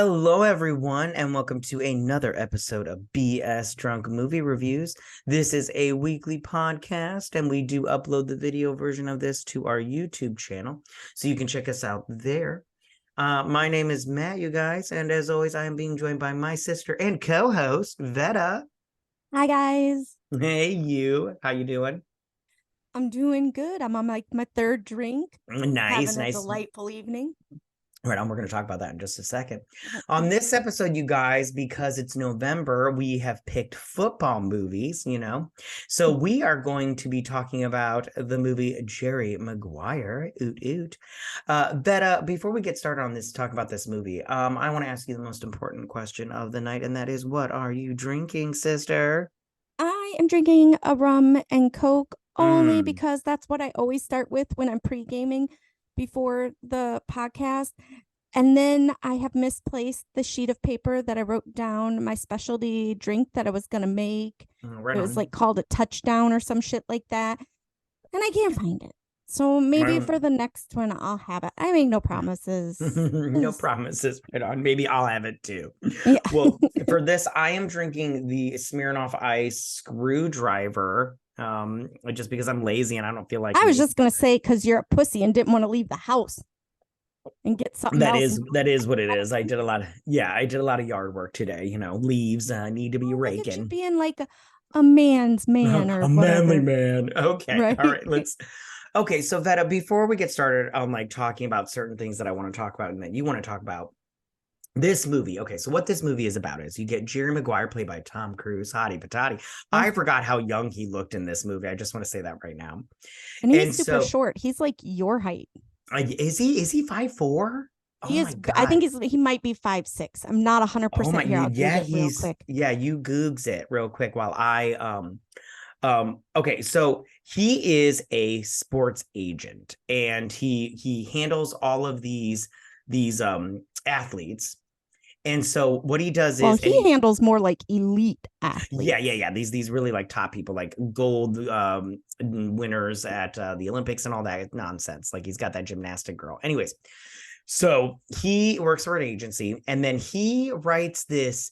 Hello, everyone, and welcome to another episode of BS Drunk Movie Reviews. This is a weekly podcast, and we do upload the video version of this to our YouTube channel, so you can check us out there. My name is Matt, you guys, and as always, I am being joined by my sister and co-host, Vetta. Hi guys. Hey, you. How you doing? I'm doing good. I'm on my third drink, Nice, having a nice. delightful evening. Right on, we're going to talk about that in just a second. Oh, On thank this you. episode, you guys, because it's November, we have picked football movies. So we are going to be talking about the movie Jerry Maguire. Oot, oot. Betta, before we get started on this, talk about this movie, I want to ask you the most important question of the night, and that is, what are you drinking, sister? I am drinking a rum and Coke only Mm. because that's what I always start with when I'm pre-gaming before the podcast. And then I have misplaced the sheet of paper that I wrote down my specialty drink that I was going to make. Right It was on. like called a touchdown or some shit like that. And I can't find it. So Right maybe for on. the next one, I'll have it. I make no promises. No promises. Right on. Maybe I'll have it too. Yeah. Well, for this, I am drinking the Smirnoff Ice Screwdriver. Just because I'm lazy and I don't feel like I was me. just going to say, because you're a pussy and didn't want to leave the house and get something That else. is that is what it is. I did a lot of yard work today. Leaves need to be Look at you raking. being like a man's man or A manly whatever. man. Okay. Right. All right. Okay. So Vetta, before we get started on like talking about certain things that I want to talk about and that you want to talk about, this movie. Okay, so what this movie is about is you get Jerry Maguire played by Tom Cruise, hottie patati. I forgot how young he looked in this movie. I just want to say that right now. And he's And super so, short. He's like your height. is he 5'4"? Oh He my is, I god. think he might be 5'6". I'm not Oh 100% my, here. I'll yeah, Google it real quick. you googs it real quick while okay, so he is a sports agent and he handles all of these athletes. And so what he does Well, is, and he he, handles more like elite yeah, athletes. yeah, yeah. These really like top people, like gold winners at the Olympics and all that nonsense. Like he's got that gymnastic girl. Anyways, so he works for an agency, and then he writes this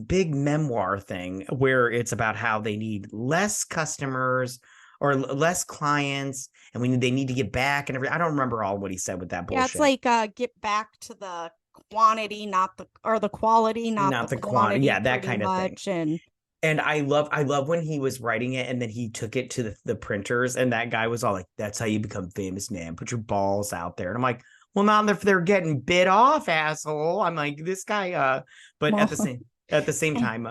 big memoir thing where it's about how they need less customers or less clients, and they need to get back and everything. I don't remember all what he said with that Yeah, it's bullshit. like get back to the quantity, not the quality, not the Not the quantity, quantity, yeah, that pretty kind of thing. much. And And I love when he was writing it and then he took it to the printers and that guy was all like, that's how you become famous, man. Put your balls out there. And I'm like, well, not if they're getting bit off, asshole. I'm like, this guy, but well, at the same time,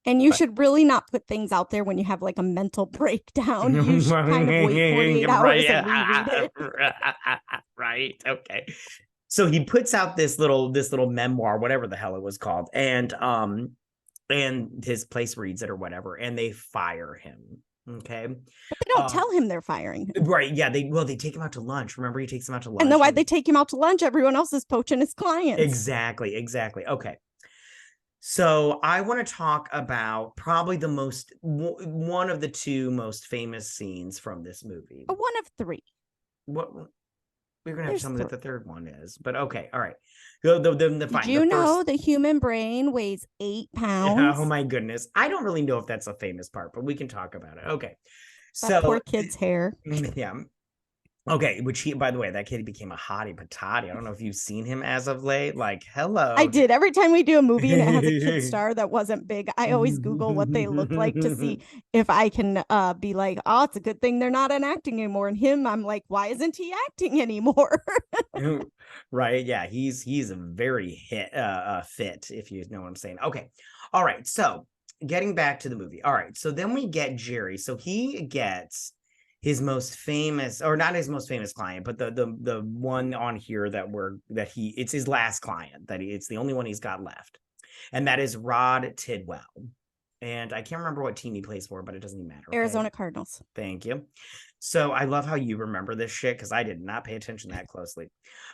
and you but should really not put things out there when you have like a mental breakdown. You should kind of wait 48 hours and reread it. right. Okay. So he puts out this little memoir, whatever the hell it was called, and his place reads it or whatever, and they fire him. Okay. But they don't Um, tell him they're firing him. right. Yeah. They take him out to lunch. Remember, he takes him out to And then lunch. why they take him out to lunch? Everyone else is poaching his clients. Exactly. Okay. So I want to talk about probably one of the two most famous scenes from this movie. One of three. What we're gonna have to There's tell me three. what the third one is, but okay, all right. The Did fine. The you know first. the human brain weighs 8 Oh pounds? my goodness, I don't really know if that's a famous part, but we can talk about it. Okay, That so poor kid's hair. yeah, okay. Which he, by the way, that kid became a hottie patati. I don't know if you've seen him as of late. Like, I hello. did. Every time we do a movie and it has a kid star that wasn't big, I always Google what they look like to see if I can be like, oh, it's a good thing they're not enacting anymore. And him, I'm like, why isn't he acting anymore? Right, yeah, he's a very fit, if you know what I'm saying. Okay, all right, so getting back to the movie. All right, so then we get Jerry. So he gets his most famous, or not his most famous client, but the one on here it's his last client, it's the only one he's got left, and that is Rod Tidwell. And I can't remember what team he plays for, but it doesn't even matter. Okay? Arizona Cardinals. Thank you. So I love how you remember this shit because I did not pay attention that closely.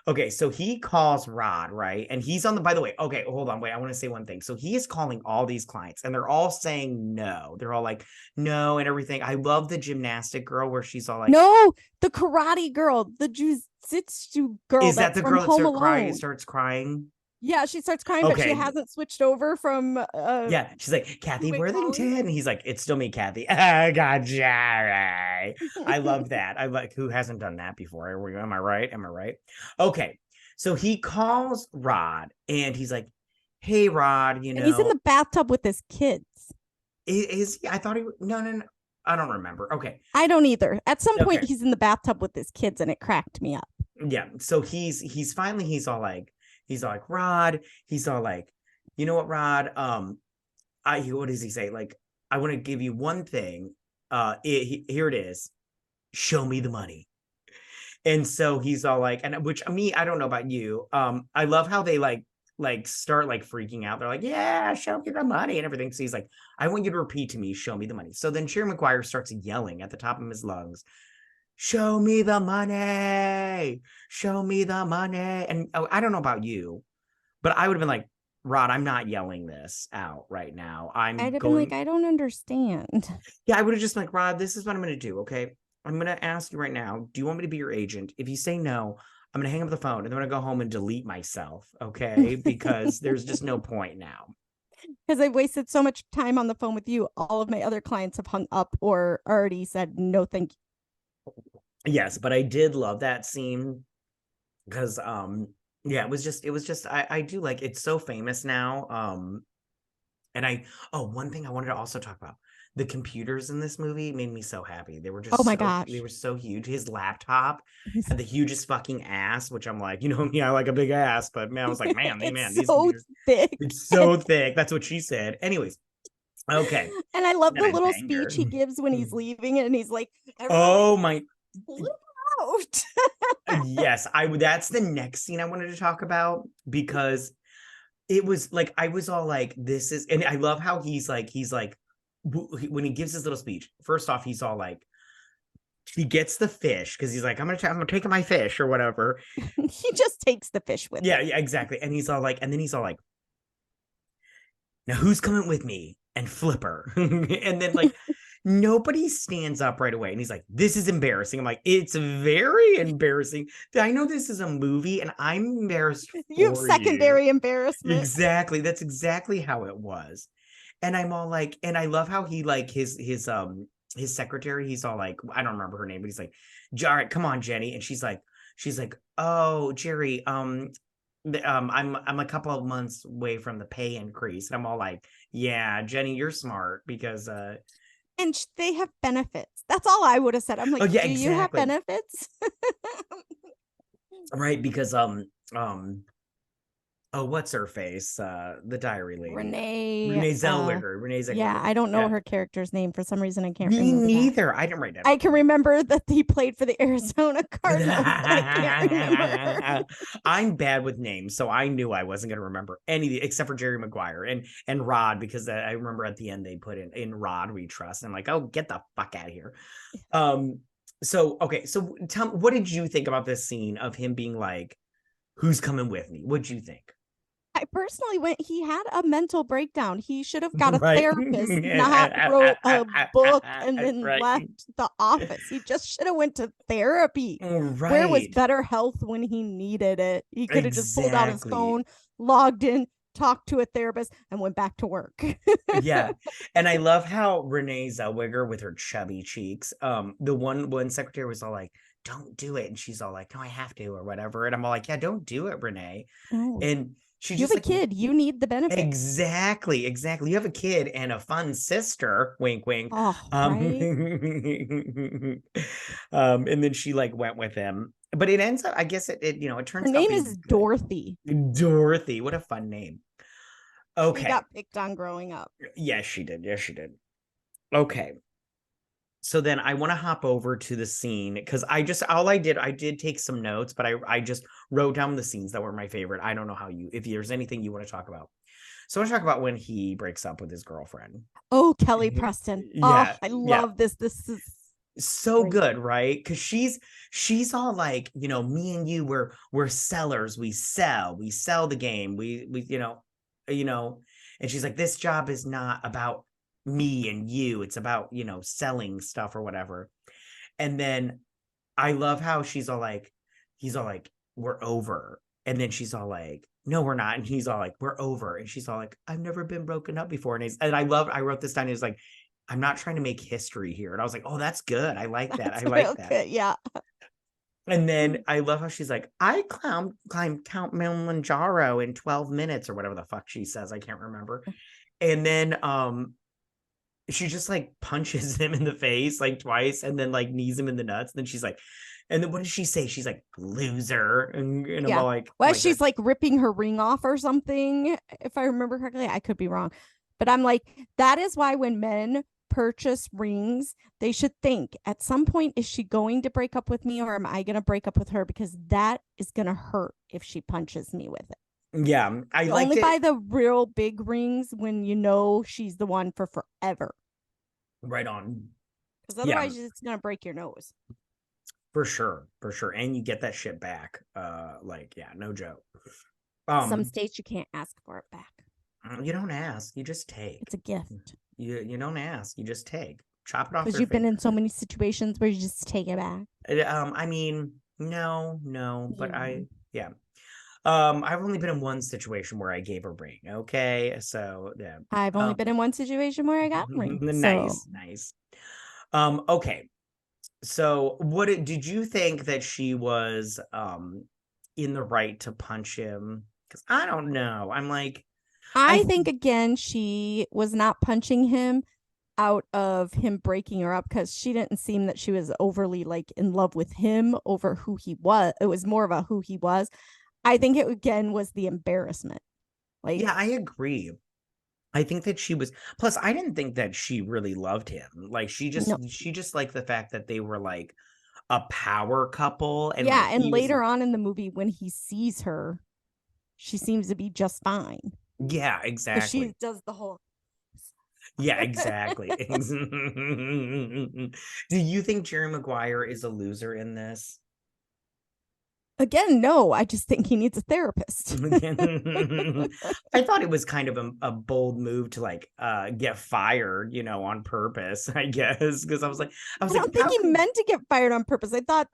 Okay, so he calls Rod, right? And he's on the, by the way, okay, hold on, wait, I want to say one thing. So he is calling all these clients and they're all saying no. They're all like, no, and everything. I love the gymnastic girl where she's all like, no, the karate girl, the jujitsu girl. Is that the girl that starts crying? Yeah, she starts crying, but she hasn't switched over from yeah, she's like, Kathy Worthington. And he's like, it's still me, Kathy. I got Jerry. I love that. I like, who hasn't done that before? Am I right? Am I right? Okay. So he calls Rod and he's like, hey, Rod, you know. And he's in the bathtub with his kids. Is he? I thought he, no. I don't remember. Okay. I don't either. At some point, he's in the bathtub with his kids and it cracked me up. Yeah. So he's finally, he's all like, Rod, he's all like, you know what, Rod? What does he say? Like, I want to give you one thing. Here it is. Show me the money. And so he's all like, and which me, I don't know about you. I love how they like start like freaking out. They're like, yeah, show me the money and everything. So he's like, I want you to repeat to me, show me the money. So then Jerry Maguire starts yelling at the top of his lungs, show me the money, show me the money. And I don't know about you, but I would have been like, Rod, I'm not yelling this out right now. I'd have been like, I don't understand. Yeah, I would have just been like, Rod, this is what I'm going to do, okay? I'm going to ask you right now, do you want me to be your agent? If you say no, I'm going to hang up the phone and then I'm going to go home and delete myself, okay? Because there's just no point now. Because I wasted so much time on the phone with you. All of my other clients have hung up or already said no, thank you. Yes, but I did love that scene because yeah, it was just I do like, it's so famous now. And one thing I wanted to also talk about, the computers in this movie made me so happy. They were just, oh my gosh, they were so huge. His laptop had the hugest fucking ass, which I'm like, you know me, I like a big ass, but man, I was like, man, these computers, thick. It's so thick. That's what she said. Anyways, okay. And I love the little speech he gives when he's leaving, and he's like, oh my. Out. Yes, that's the next scene I wanted to talk about, because it was like, I was all like, this is, and I love how he's like when he gives his little speech, first off, he's all like, he gets the fish because he's like, I'm gonna take my fish or whatever. He just takes the fish with him. Yeah, exactly. And he's all like, and then he's all like, now who's coming with me? And Flipper. And then like nobody stands up right away. And he's like, this is embarrassing. I'm like, it's very embarrassing. I know this is a movie and I'm embarrassed. You have secondary embarrassment. Exactly. That's exactly how it was. And I'm all like, and I love how he like his secretary, he's all like, I don't remember her name, but he's like, all right, come on, Jenny. And she's like, oh, Jerry, I'm a couple of months away from the pay increase. And I'm all like, yeah, Jenny, you're smart because and they have benefits. That's all I would have said. I'm like, do you have benefits? Right, because what's her face? The diary lady. Renee Zellweger. Yeah, I don't know her character's name. For some reason, I can't remember. Me neither. That. I didn't write down. I can remember that he played for the Arizona Cardinals. I can't remember. I'm bad with names, so I knew I wasn't going to remember any except for Jerry Maguire and Rod, because I remember at the end they put in Rod we trust. And I'm like, oh, get the fuck out of here. So tell me, what did you think about this scene of him being like, who's coming with me? What'd you think? I personally he had a mental breakdown. He should have got a therapist, not wrote a book and then left the office. He just should have went to therapy. Where was better health when he needed it? He could have just pulled out his phone, logged in, talked to a therapist, and went back to work. Yeah. And I love how Renee Zellweger with her chubby cheeks, the one secretary was all like, don't do it. And she's all like, no, I have to, or whatever. And I'm all like, yeah, don't do it, Renee. Oh. And she just, you have a kid, you need the benefit. Exactly. You have a kid and a fun sister, wink wink. Oh, right? And then she like went with him, but it ends up, I guess it turns out her name is Dorothy. What a fun name. Okay, she got picked on growing up. Yes, she did. Okay, So then I want to hop over to the scene because I did take some notes, but I just wrote down the scenes that were my favorite. I don't know if there's anything you want to talk about. So I want to talk about when he breaks up with his girlfriend. Oh, Kelly Preston. Oh, Yeah, I yeah. love this. This is So great. good, right? Because she's all like, me and you, we're sellers. We sell the game. We you know, and she's like, this job is not about me and you. It's about, selling stuff or whatever. And then I love how he's all like, we're over. And then she's all like, no, we're not. And he's all like, we're over. And she's all like, I've never been broken up before. And I wrote this down. He was like, I'm not trying to make history here. And I was like, oh, that's good. I like that. That's I like real that. good. Yeah. And then I love how she's like, I climbed Count Kilimanjaro in 12 minutes or whatever the fuck she says. I can't remember. And then she just like punches him in the face like twice and then like knees him in the nuts. And then she's like, and then what does she say? She's like, loser. And I'm all like, well, she's like ripping her ring off or something, if I remember correctly. I could be wrong. But I'm like, that is why when men purchase rings, they should think at some point, is she going to break up with me or am I going to break up with her? Because that is going to hurt if she punches me with it. Yeah, I like only buy the real big rings when you know she's the one for forever. Right on. Because otherwise, it's going to break your nose. For sure. And you get that shit back. No joke. Some states you can't ask for it back. You don't ask, you just take. It's a gift. You don't ask, you just take. Chop it off. Because you've been in so many situations where you just take it back. I mean, no, but yeah. I've only been in one situation where I gave a ring. Okay, so yeah. I've only been in one situation where I got a ring. Nice. Okay. So what did you think that she was in the right to punch him? Because I don't know. I'm like, I think again she was not punching him out of him breaking her up because she didn't seem that she was overly like in love with him over who he was. It was more of a who he was. I think it again was the embarrassment. Like, yeah, I agree. I think that she was, plus I didn't think that she really loved him. Like she just liked the fact that they were like a power couple. And yeah, and later on in the movie when he sees her, she seems to be just fine. Yeah, exactly. She does the whole. Yeah, exactly. Do you think Jerry Maguire is a loser in this? Again, no, I just think he needs a therapist. I thought it was kind of a bold move to like get fired, on purpose, I guess, because I don't think he meant to get fired on purpose. I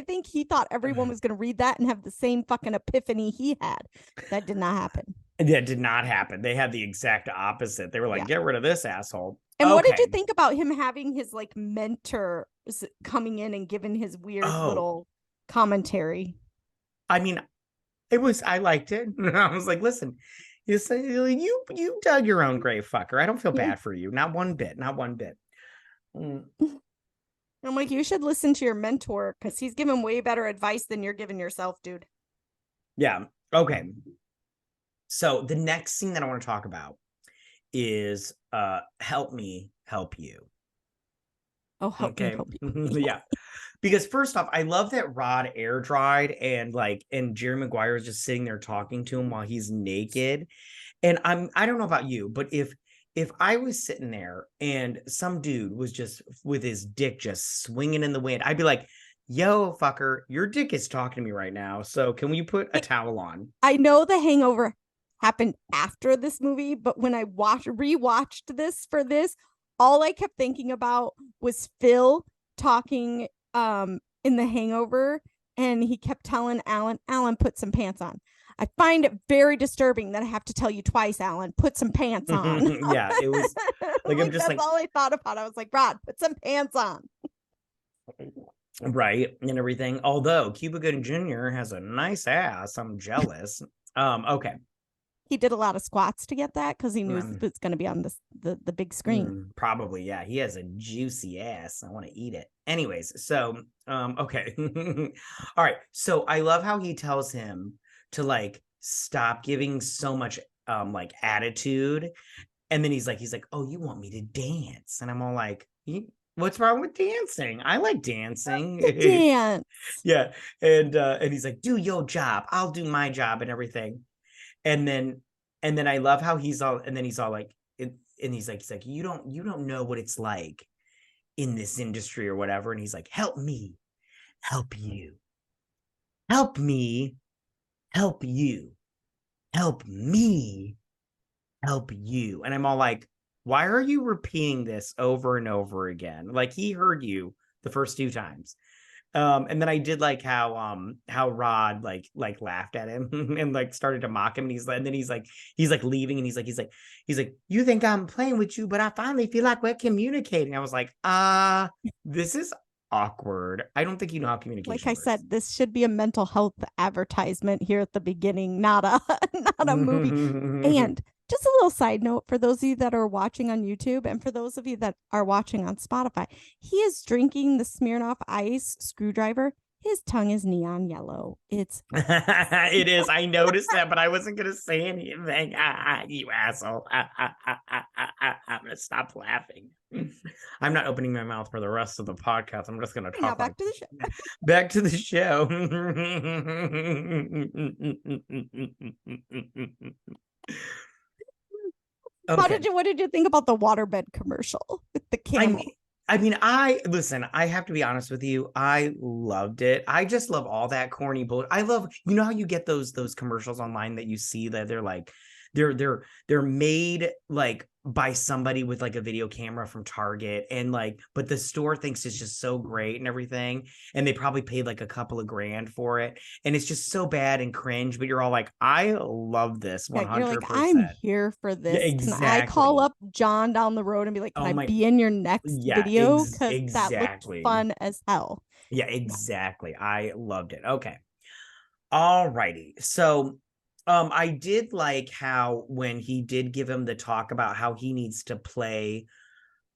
think he thought everyone was going to read that and have the same fucking epiphany he had. That did not happen. That did not happen. They had the exact opposite. They were like, get rid of this asshole. And what did you think about him having his like mentor coming in and giving his weird little commentary? I mean, I liked it. I was like, listen, you dug your own grave, fucker. I don't feel bad for you. Not one bit. I'm like, you should listen to your mentor because he's giving way better advice than you're giving yourself, dude. Yeah. Okay. So the next scene that I want to talk about is help me help you. Oh, help me help you. Yeah. Because first off, I love that Rod air dried and Jerry Maguire is just sitting there talking to him while he's naked. And I don't know about you, but if I was sitting there and some dude was just with his dick just swinging in the wind, I'd be like, yo, fucker, your dick is talking to me right now. So can we put a towel on? I know The Hangover happened after this movie, but when I rewatched this for this, all I kept thinking about was Phil talking in The Hangover, and he kept telling Alan, put some pants on. I find it very disturbing that I have to tell you twice, Alan, put some pants on. Yeah, it was like I'm just that's all I thought about. I was like, Rod, put some pants on. Right, and everything. Although Cuba Gooding Jr. has a nice ass, I'm jealous. Okay. He did a lot of squats to get that because he knew it was going to be on the big screen. Probably, yeah. He has a juicy ass. I want to eat it. Anyways, so okay. All right. So I love how he tells him to like stop giving so much like attitude. And then he's like, oh, you want me to dance? And I'm all like, What's wrong with dancing? I like dancing. Dance. Yeah. And he's like, do your job. I'll do my job and everything. And then I love how he's all like, and he's like, you don't know what it's like in this industry or whatever. And he's like, help me, help you, help me, help you, help me, help you. And I'm all like, why are you repeating this over and over again? Like, he heard you the first 2 times. And then I did like how Rod like laughed at him and like started to mock him, and then he's like leaving, and he's like, you think I'm playing with you, but I finally feel like we're communicating. I was like, this is awkward. I don't think you know how communication Like I works. said, this should be a mental health advertisement here at the beginning, not a movie. And just a little side note for those of you that are watching on YouTube and for those of you that are watching on Spotify, he is drinking the Smirnoff Ice screwdriver. His tongue is neon yellow. It's it is. I noticed that, but I wasn't gonna say anything. You asshole. I'm gonna stop laughing. I'm not opening my mouth for the rest of the podcast. I'm just gonna talk. now back to the show. Back to the show. Okay. What did you think about the waterbed commercial with the camel? I have to be honest with you. I loved it. I just love all that corny bullshit. I love, you know how you get those commercials online that you see that they're like, they're made like by somebody with like a video camera from Target, and like, but the store thinks it's just so great and everything, and they probably paid like a couple of grand for it, and it's just so bad and cringe, but you're all like, I love this 100%. Yeah, you're like, I'm here for this. Yeah, exactly. Can I call up John down the road and be like, can I be in your next video? Because that looked fun as hell. Yeah, exactly. I loved it. Okay. All righty. So I did like how when he did give him the talk about how he needs to play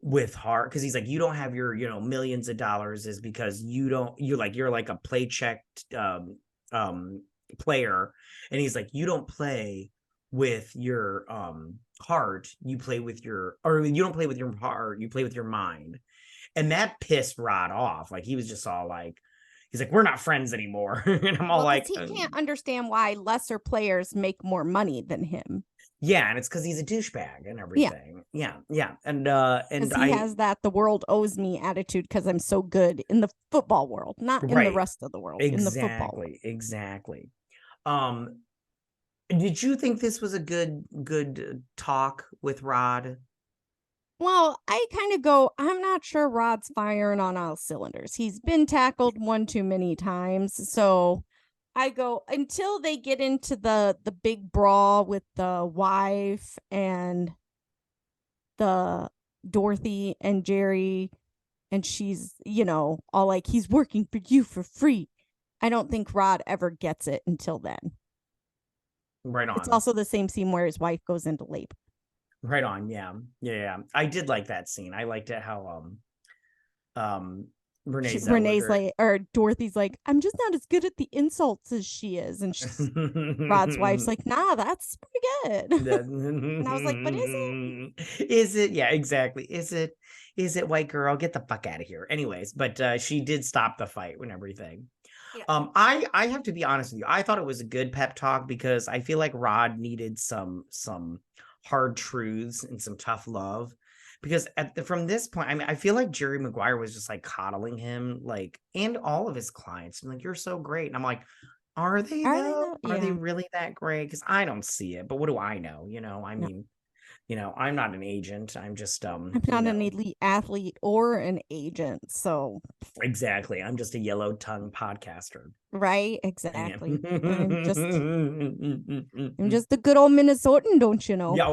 with heart, because he's like, you don't have your, millions of dollars is because you're like a play checked player. And he's like, you don't play with your heart, you play with you don't play with your heart, you play with your mind. And that pissed Rod off. Like, he was just all like, he's like, we're not friends anymore. And I'm all like, he can't understand why lesser players make more money than him. Yeah, and it's because he's a douchebag and everything. Yeah. And he has that the world owes me attitude because I'm so good in the football world, not in the rest of the world. Exactly, in the football world. Exactly. Did you think this was a good talk with Rod? Well, I kind of go, I'm not sure Rod's firing on all cylinders. He's been tackled one too many times. So I go, until they get into the big brawl with the wife and the Dorothy and Jerry, and she's, all like, he's working for you for free. I don't think Rod ever gets it until then. Right on. It's also the same scene where his wife goes into labor. Right on. Yeah. I did like that scene. I liked it how Renee's like, or Dorothy's like, I'm just not as good at the insults as she is, and Rod's wife's like, nah, that's pretty good. And I was like, but is it? Is it? Yeah, exactly. Is it, white girl? Get the fuck out of here. Anyways, but she did stop the fight and everything. Yeah. I have to be honest with you. I thought it was a good pep talk because I feel like Rod needed some hard truths and some tough love, because from this point, I mean, I feel like Jerry Maguire was just like coddling him, like, and all of his clients. I'm like, you're so great. And I'm like, are they though? Are they really that great? Because I don't see it, but what do I know? I mean, I'm not an agent. I'm just I'm not an elite athlete or an agent. So exactly. I'm just a yellow tongue podcaster. Right, exactly. I'm just a good old Minnesotan, don't you know? Yeah,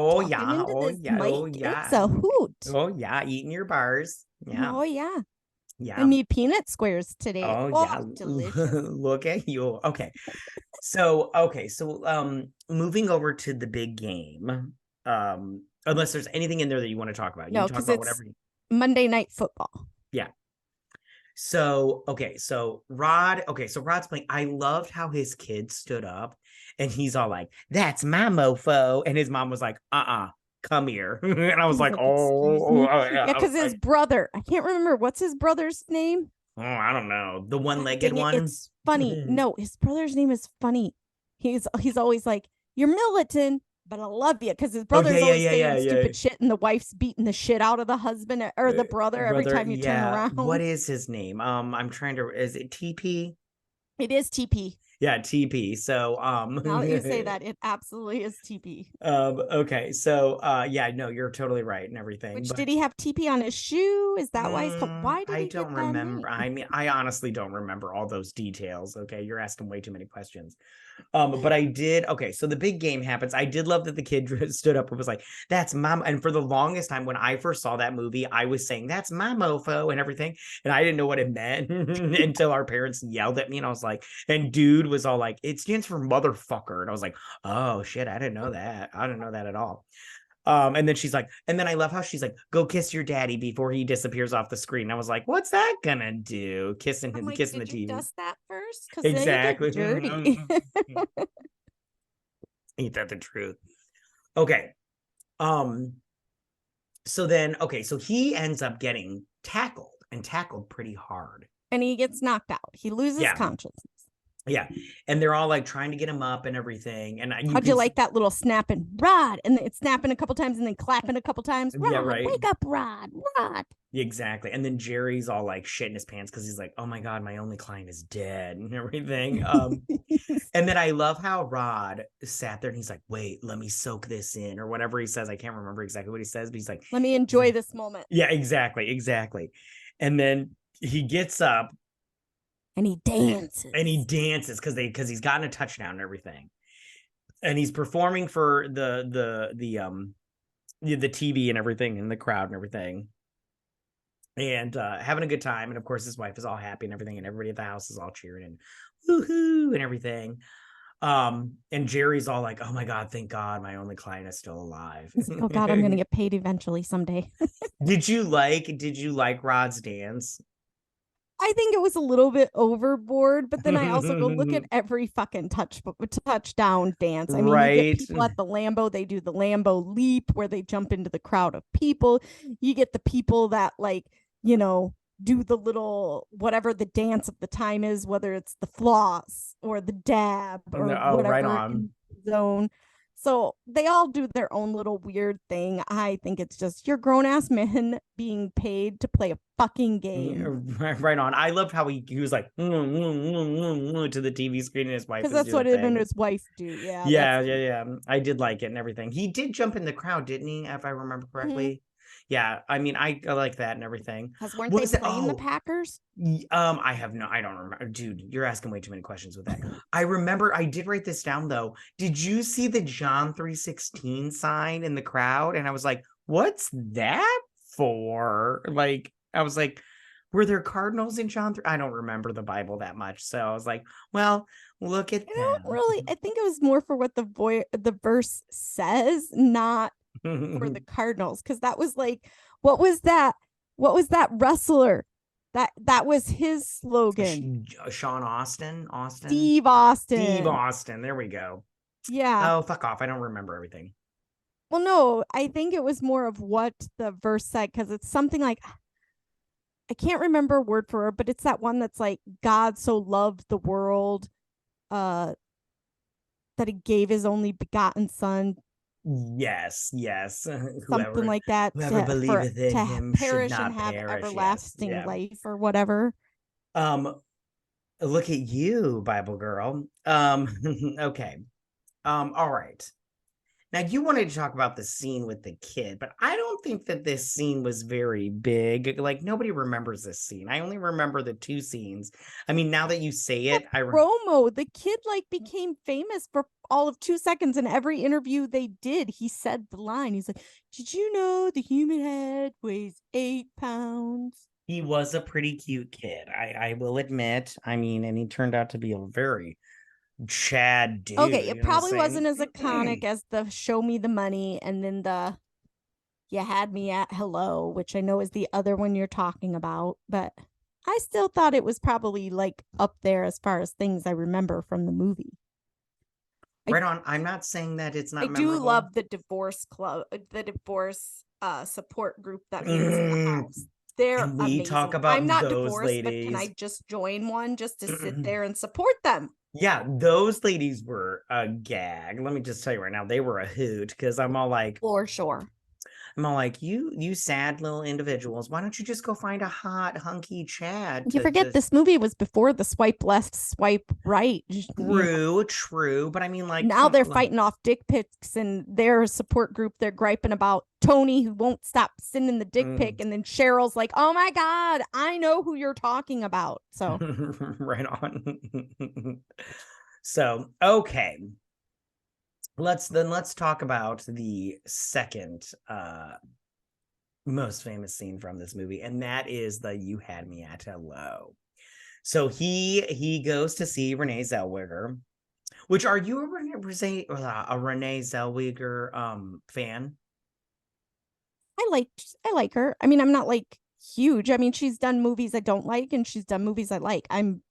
It's a hoot. Oh yeah, eating your bars. Yeah. Oh yeah. Yeah. I made peanut squares today. Oh yeah. Delicious. Look at you. Okay. So moving over to the big game. Unless there's anything in there that you want to talk about. You no, can talk about whatever. Monday Night Football. Yeah. So Rod's playing. I loved how his kid stood up and he's all like, that's my mofo. And his mom was like, come here. And I was He's like, like, excuse oh, me. yeah. Yeah, because his brother, I can't remember what's his brother's name. I don't know. The one-legged Dang it, one. it's funny. No, his brother's name is funny. He's always like, you're militant, but I love you, because his Oh yeah, brother's yeah, always yeah, yeah, saying yeah. stupid shit, and the wife's beating the shit out of the husband or the brother every Brother, time you turn yeah. around. What is his name? I'm trying to. Is it TP? It is TP. Yeah, TP. So Now that you say that, it absolutely is TP. Okay, so yeah, no, you're totally right and everything. Which, But did he have TP on his shoe? Is that why he's called? Why did I he get don't that remember. name? I mean, I honestly don't remember all those details. Okay, you're asking way too many questions. But I did. Okay, so the big game happens. I did love that the kid stood up and was like, "That's mom." And for the longest time, when I first saw that movie, I was saying, "That's my mofo" and everything, and I didn't know what it meant until our parents yelled at me, and I was like, and dude was all like, "It stands for motherfucker," and I was like, "Oh shit, I didn't know that. I didn't know that at all." And then she's like, and then I love how she's like, "Go kiss your daddy before he disappears off the screen." I was like, "What's that gonna do? Kissing I'm him, like, kissing the did you TV." dust that first? Because then you Exactly. get dirty. Ain't that the truth? Okay. Um, so then, okay, so he ends up getting tackled pretty hard. And he gets knocked out. He loses Yeah. consciousness. Yeah. And they're all like trying to get him up and everything. And How'd you like that little snapping, Rod? And it's snapping a couple times and then clapping a couple times. Rod, yeah, right. Wake up, Rod. Rod. Exactly. And then Jerry's all like shitting his pants because he's like, "Oh my God, my only client is dead," and everything. And then I love how Rod sat there and he's like, "Wait, let me soak this in," or whatever he says. I can't remember exactly what he says, but he's like, let me enjoy this moment. Yeah, exactly. And then he gets up and he dances because he's gotten a touchdown and everything, and he's performing for the TV and everything and the crowd and everything, and having a good time. And of course his wife is all happy and everything, and everybody at the house is all cheering and woohoo and everything. And Jerry's all like, "Oh my God, thank God my only client is still alive." Like, oh God, I'm gonna get paid eventually someday. Did you like Rod's dance? I think it was a little bit overboard, but then I also go look at every fucking touchdown dance. I mean, you get people at the Lambo, they do the Lambo leap where they jump into the crowd of people. You get the people that, like, you know, do the little whatever the dance of the time is, whether it's the floss or the dab or whatever right on. zone. So they all do their own little weird thing. I think it's just your grown ass men being paid to play a fucking game. Right on. I loved how he was like to the TV screen, and his wife, because that's what him and his wife do. Yeah. Yeah. I did like it and everything. He did jump in the crowd, didn't he? If I remember correctly. Mm-hmm. Yeah, I mean, I like that and everything. Weren't they playing the Packers? I don't remember. Dude, you're asking way too many questions with that. I remember, I did write this down though. Did you see the John 3:16 sign in the crowd? And I was like, what's that for? Like, I was like, were there cardinals in John 3? I don't remember the Bible that much. So I was like, well, look at that. I think it was more for what the verse says, not for the Cardinals, because that was like, what was that wrestler that was his slogan? Sean Austin Steve Austin, there we go. Yeah. Oh, fuck off, I don't remember everything. Well, no, I think it was more of what the verse said, because it's something like, I can't remember word for word, but it's that one that's like, God so loved the world that he gave his only begotten son. Yes. Something like that. Whoever believeth in him perish should not and have perish. everlasting life or whatever. Look at you, Bible girl. Okay. All right. Now, you wanted to talk about the scene with the kid, but I don't think that this scene was very big. Like, nobody remembers this scene. I only remember the two scenes. I mean, now that you say it, promo, the kid like became famous for all of 2 seconds. In every interview they did, he said the line. He's like, "Did you know the human head weighs 8 pounds?" He was a pretty cute kid, I will admit. I mean, and he turned out to be a very Chad dude. Okay, it probably wasn't as iconic as the "Show Me the Money" and then the "You Had Me at Hello," which I know is the other one you're talking about, but I still thought it was probably like up there as far as things I remember from the movie. Right on. I'm not saying that it's not I memorable. do love the divorce club, the divorce support group that meets in the house. They're Can we amazing. talk about I'm not those divorced, but can I ladies? just join one just to sit there and support them? Yeah, those ladies were a gag. Let me just tell you right now, they were a hoot because I'm all like, For sure. you sad little individuals. Why don't you just go find a hot, hunky Chad? You forget this movie was before the swipe left, swipe right. True. But I mean, like, now they're fighting off dick pics and their support group. They're griping about Tony who won't stop sending the dick pic. And then Cheryl's like, oh my God, I know who you're talking about. So right on. So, okay. Let's talk about the second most famous scene from this movie, and that is the "You Had Me at Hello." So he goes to see Renee Zellweger. Which, are you a Renee Zellweger fan? I like her. I mean, I'm not like huge. I mean, she's done movies I don't like, and she's done movies I like. I'm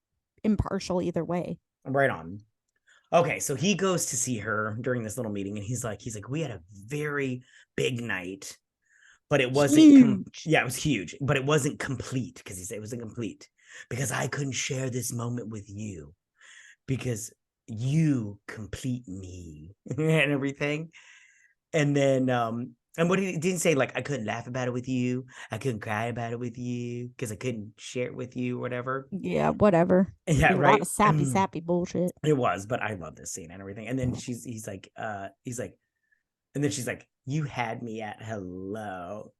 impartial either way. Right on. Okay, so he goes to see her during this little meeting, and he's like, we had a very big night, but it wasn't huge. Yeah, it was huge, but it wasn't complete, because he said it wasn't complete because I couldn't share this moment with you because you complete me and everything. And then and what he didn't say, like, I couldn't laugh about it with you, I couldn't cry about it with you because I couldn't share it with you, whatever. Yeah, whatever. Yeah, right. A lot of sappy bullshit. It was, but I love this scene and everything. And then he's like, and then she's like, you had me at hello.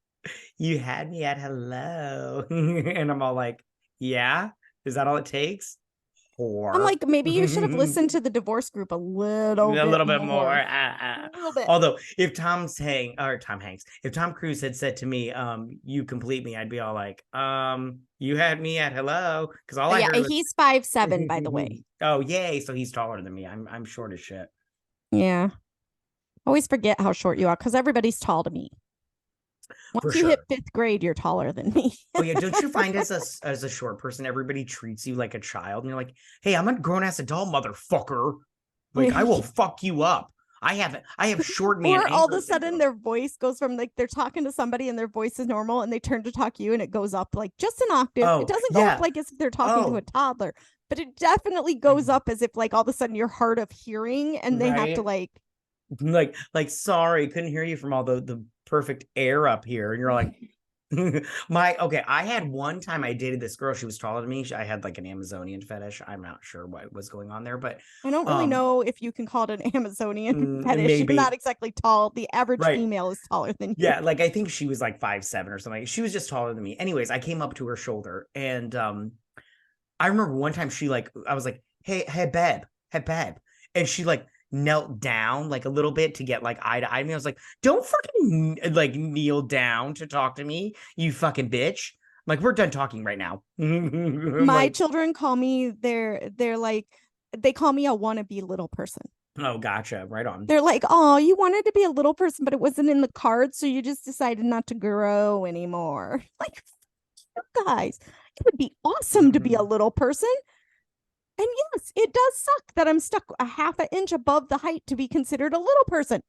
You had me at hello. And I'm all like, yeah, is that all it takes? I'm like, maybe you should have listened to the divorce group a little bit more. A little bit. Although if Tom Hanks, if Tom Cruise had said to me, you complete me, I'd be all like, you had me at hello. Because all I heard was, he's 5'7", by the way. Oh, yay. So he's taller than me. I'm short as shit. Yeah. Always forget how short you are because everybody's tall to me. Once you hit 5th grade, you're taller than me. Oh yeah, don't you find as a short person, everybody treats you like a child, and you're like, hey, I'm a grown ass adult, motherfucker. Like, I will fuck you up. I have short man. Or all of a sudden their voice goes from, like, they're talking to somebody and their voice is normal, and they turn to talk to you and it goes up like just an octave. It doesn't go up like as if they're talking to a toddler, but it definitely goes up as if, like, all of a sudden you're hard of hearing and they have to like sorry, couldn't hear you from all the perfect air up here. And you're like, I had one time I dated this girl. She was taller than me. I had like an Amazonian fetish. I'm not sure what was going on there, but I don't really know if you can call it an Amazonian fetish. Maybe. You're not exactly tall. The average female is taller than you. Yeah, like I think she was like 5'7" or something. She was just taller than me. Anyways, I came up to her shoulder, and I remember one time I was like, hey babe, and she like knelt down like a little bit to get like eye to eye. I was like, don't fucking like kneel down to talk to me, you fucking bitch. Like, we're done talking right now. My children call me, they're like, they call me a wannabe little person. Oh, gotcha. Right on. They're like, oh, you wanted to be a little person, but it wasn't in the cards, so you just decided not to grow anymore. Like, you guys, it would be awesome to be a little person. And yes, it does suck that I'm stuck a half an inch above the height to be considered a little person.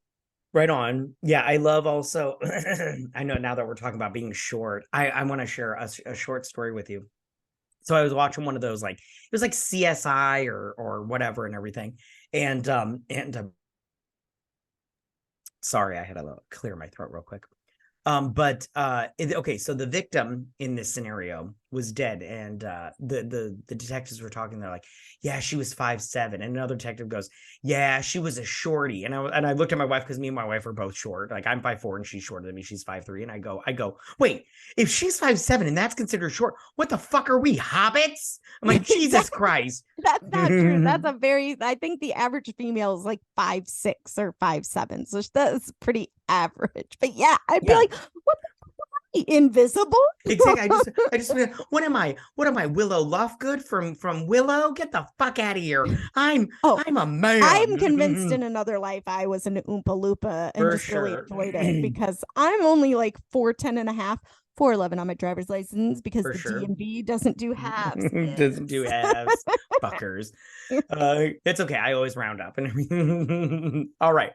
Right on. Yeah, I love also, I know now that we're talking about being short, I want to share a short story with you. So I was watching one of those, like, it was like CSI or whatever and everything. And sorry, I had to clear my throat real quick. Okay, so the victim in this scenario was dead, and the detectives were talking. They're like, yeah, she was 5'7", and another detective goes, yeah, she was a shorty. And I looked at my wife, because me and my wife are both short. Like, I'm 5'4" and she's shorter than me. She's 5'3", and I go, wait, if she's 5'7" and that's considered short, what the fuck are we, hobbits? I'm like, Jesus Christ. That's not true. That's I think the average female is like 5'6" or 5'7", so that's pretty average. But yeah, I'd be like, what the fuck, invisible? Exactly. I just what am I Willow Lovegood from Willow? Get the fuck out of here. I'm a man. I'm convinced in another life I was an Oompa Loompa and really enjoyed it, because I'm only like 4'10" and a half, 411 on my driver's license because For the sure. DMV doesn't do halves. Doesn't do halves. Fuckers. It's okay. I always round up and everything. All right.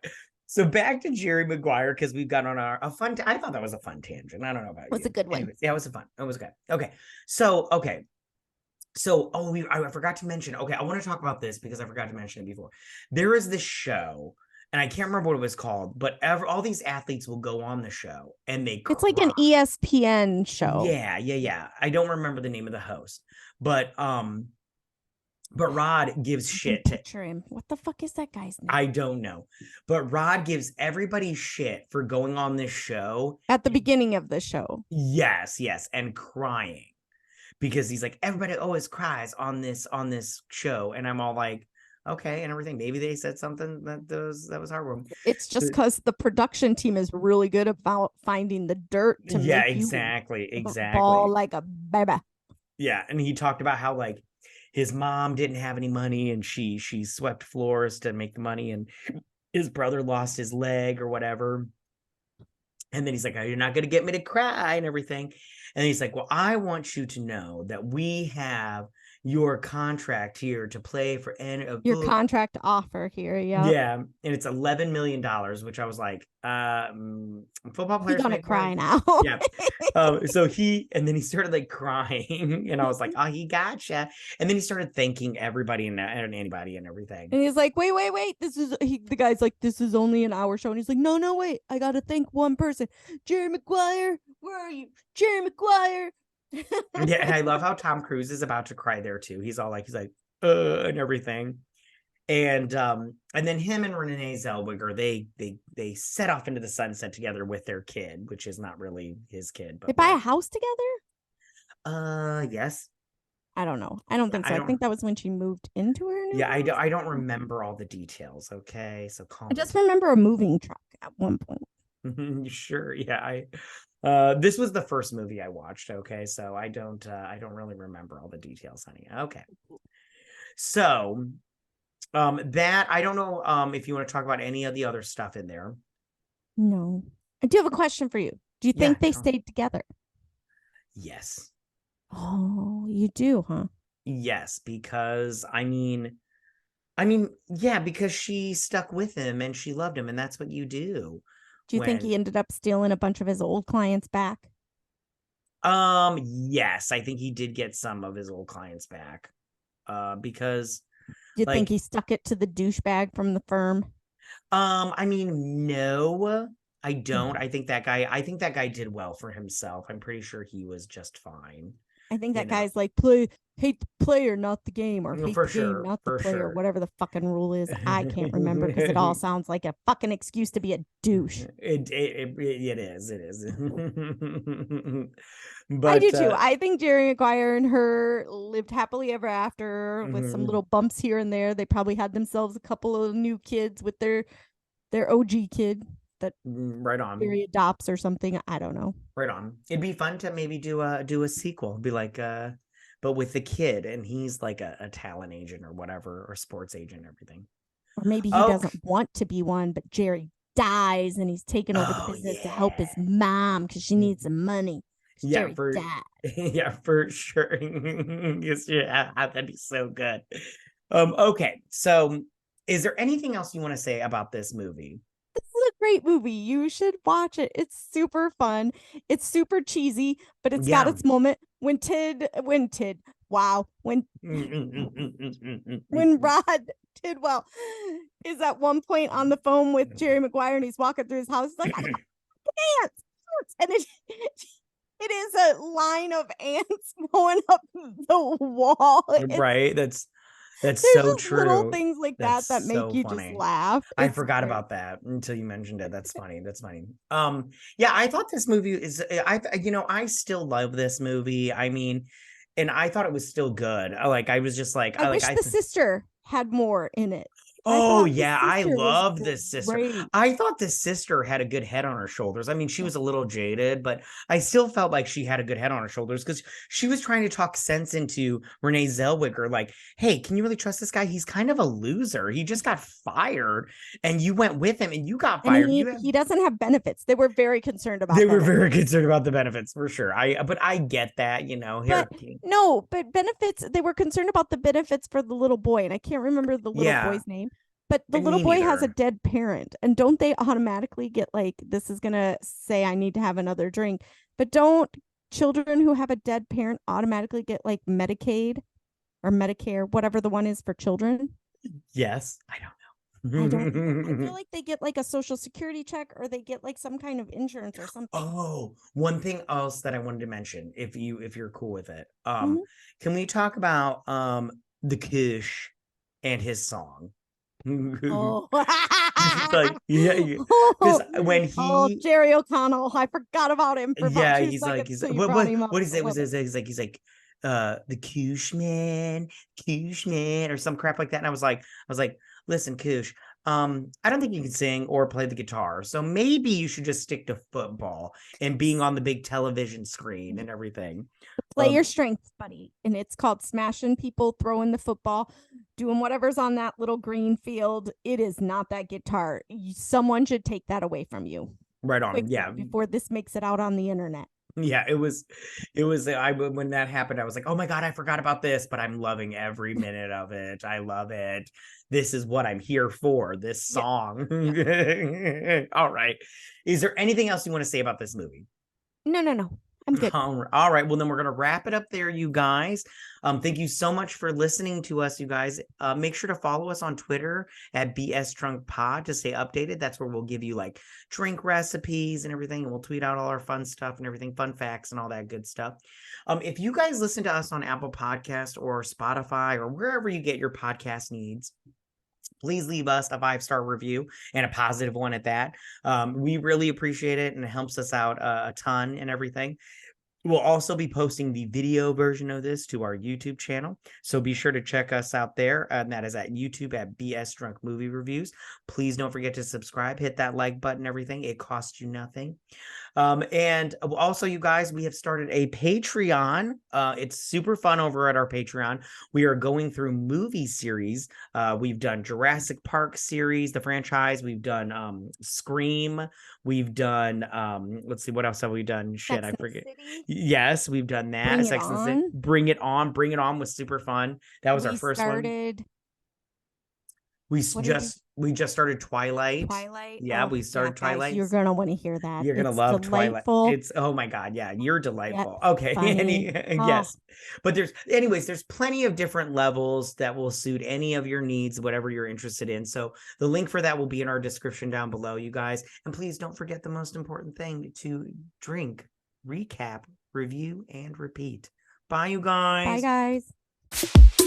So back to Jerry Maguire, because we've got on a fun. I thought that was a fun tangent. I don't know about you. It was a good one. Anyways, yeah, it was fun. It was good. Okay. So I forgot to mention. Okay, I want to talk about this because I forgot to mention it before. There is this show, and I can't remember what it was called, but all these athletes will go on the show and they It's like an ESPN show. Yeah. I don't remember the name of the host, but Rod gives shit to picture him. What the fuck is that guy's name? I don't know. But Rod gives everybody shit for going on this show at the beginning of the show. Yes, and crying. Because he's like, everybody always cries on this show. And I'm all like, okay, and everything. Maybe they said something that was heartwarming. It's just because the production team is really good about finding the dirt to make exactly. Ball like a baby. Yeah, and he talked about how like his mom didn't have any money and she swept floors to make the money, and his brother lost his leg or whatever. And then he's like, oh, you're not going to get me to cry and everything. And he's like, well, I want you to know that we have your contract here to play for your contract offer here. Yeah. And it's $11 million, which I was like, football players gonna cry now. Yeah. So then he started like crying, and I was like, oh, he gotcha. And then he started thanking everybody and anybody and everything. And he's like, wait. The guy's like, this is only an hour show. And he's like, no, wait. I got to thank one person. Jerry Maguire. Where are you? Jerry Maguire. Yeah, and I love how Tom Cruise is about to cry there too. He's like and everything. And then him and Renee Zellweger, they set off into the sunset together with their kid, which is not really his kid. But they buy a house together? Yes. I don't know. I don't think so. I think that was when she moved into her new house. I don't remember all the details. Okay, so I just remember a moving truck at one point. Sure. Yeah, this was the first movie I watched. Okay, so I don't really remember all the details, honey. Okay, so that I don't know if you want to talk about any of the other stuff in there. No, I do have a question for you. Do you think they stayed together? Yes. Oh, you do, huh? Yes, because I mean, yeah, because she stuck with him and she loved him, and that's what you do. Do you think he ended up stealing a bunch of his old clients back? Yes, I think he did get some of his old clients back. Because do you think he stuck it to the douchebag from the firm? I mean, no, I don't. I think that guy did well for himself. I'm pretty sure he was just fine. I think that guy's like, hate the player, not the game, or hate the game, not the player, whatever the fucking rule is. I can't remember because it all sounds like a fucking excuse to be a douche. It is. But I do too. I think Jerry Maguire and her lived happily ever after with some little bumps here and there. They probably had themselves a couple of new kids with their OG kid that right on Jerry adopts or something. I don't know. Right on. It'd be fun to maybe do a sequel. It'd be like but with the kid, and he's like a talent agent or whatever, or sports agent, everything. Or maybe he doesn't want to be one, but Jerry dies and he's taking over the business to help his mom because she needs some money. Yeah, for sure. Yeah, that'd be so good. Okay, so is there anything else you want to say about this movie? This is a great movie. You should watch it. It's super fun. It's super cheesy, but it's got its moment when Rod Tidwell is at one point on the phone with Jerry Maguire and he's walking through his house. He's like, I got ants. And it is a line of ants going up the wall. Right. That's so true. Little things like that make you just laugh. I forgot about that until you mentioned it. That's funny. Yeah, I thought this movie is. I still love this movie. I mean, and I thought it was still good. I was just like, I wish the sister had more in it. Oh the yeah, I sister was love this sister. great. I thought the sister had a good head on her shoulders. I mean, she was a little jaded, but I still felt like she had a good head on her shoulders because she was trying to talk sense into Renee Zellweger. Like, hey, can you really trust this guy? He's kind of a loser. He just got fired, and you went with him, and you got And fired. he doesn't have benefits. They were very concerned about They were benefits. very concerned about the benefits for sure. But I get that, you know. But no, but benefits, they were concerned about the benefits for the little boy, and I can't remember the little boy's name. But the little boy has a dead parent, and don't they automatically get like, this is gonna say I need to have another drink? But don't children who have a dead parent automatically get like Medicaid or Medicare, whatever the one is for children? Yes, I don't know. I don't know. I feel like they get like a social security check, or they get like some kind of insurance or something. Oh, one thing else that I wanted to mention, if you're cool with it. Mhm. Can we talk about the Kush and his song? Oh, Like, yeah, because when oh, he Jerry O'Connell, I forgot about him for about 2 he's like seconds. he's So you brought him up. what is it? He's like the Kush man, or some crap like that. And I was like, listen, Kush, I don't think you can sing or play the guitar, so maybe you should just stick to football and being on the big television screen and everything. Play your strengths, buddy. And it's called smashing people, throwing the football, doing whatever's on that little green field. It is not that guitar. Someone should take that away from you. Right on. Quickly, Yeah. before this makes it out on the internet. Yeah, it was when that happened, I was like, oh my God, I forgot about this, but I'm loving every minute of it. I love it. This is what I'm here for, this song. Yeah. All right. Is there anything else you want to say about this movie? No. I'm good. All right. Well, then we're going to wrap it up there, you guys. Thank you so much for listening to us, you guys. Make sure to follow us on Twitter at BS Drunk Pod to stay updated. That's where we'll give you like drink recipes and everything. And we'll tweet out all our fun stuff and everything, fun facts and all that good stuff. If you guys listen to us on Apple Podcast or Spotify or wherever you get your podcast needs, please leave us a 5-star review, and a positive one at that. We really appreciate it, and it helps us out a ton and everything. We'll also be posting the video version of this to our YouTube channel, so be sure to check us out there, and that is at YouTube at BS Drunk Movie Reviews. Please don't forget to subscribe, hit that like button, everything. It costs you nothing. And also, you guys, we have started a Patreon. It's super fun over at our Patreon. We are going through movie series. We've done Jurassic Park series, the franchise. We've done Scream. We've done let's see, what else have we done? Shit, I forget. Yes, we've done that. Bring It On was super fun. That was our first one. We just started Twilight. Yeah, we started Twilight. You're gonna want to hear that. You're gonna love delightful. Twilight. It's, oh my God, yeah, you're delightful. Okay, yes, but there's plenty of different levels that will suit any of your needs, whatever you're interested in. So the link for that will be in our description down below, you guys. And please don't forget the most important thing: to drink, recap, review, and repeat. Bye, you guys. Bye, guys.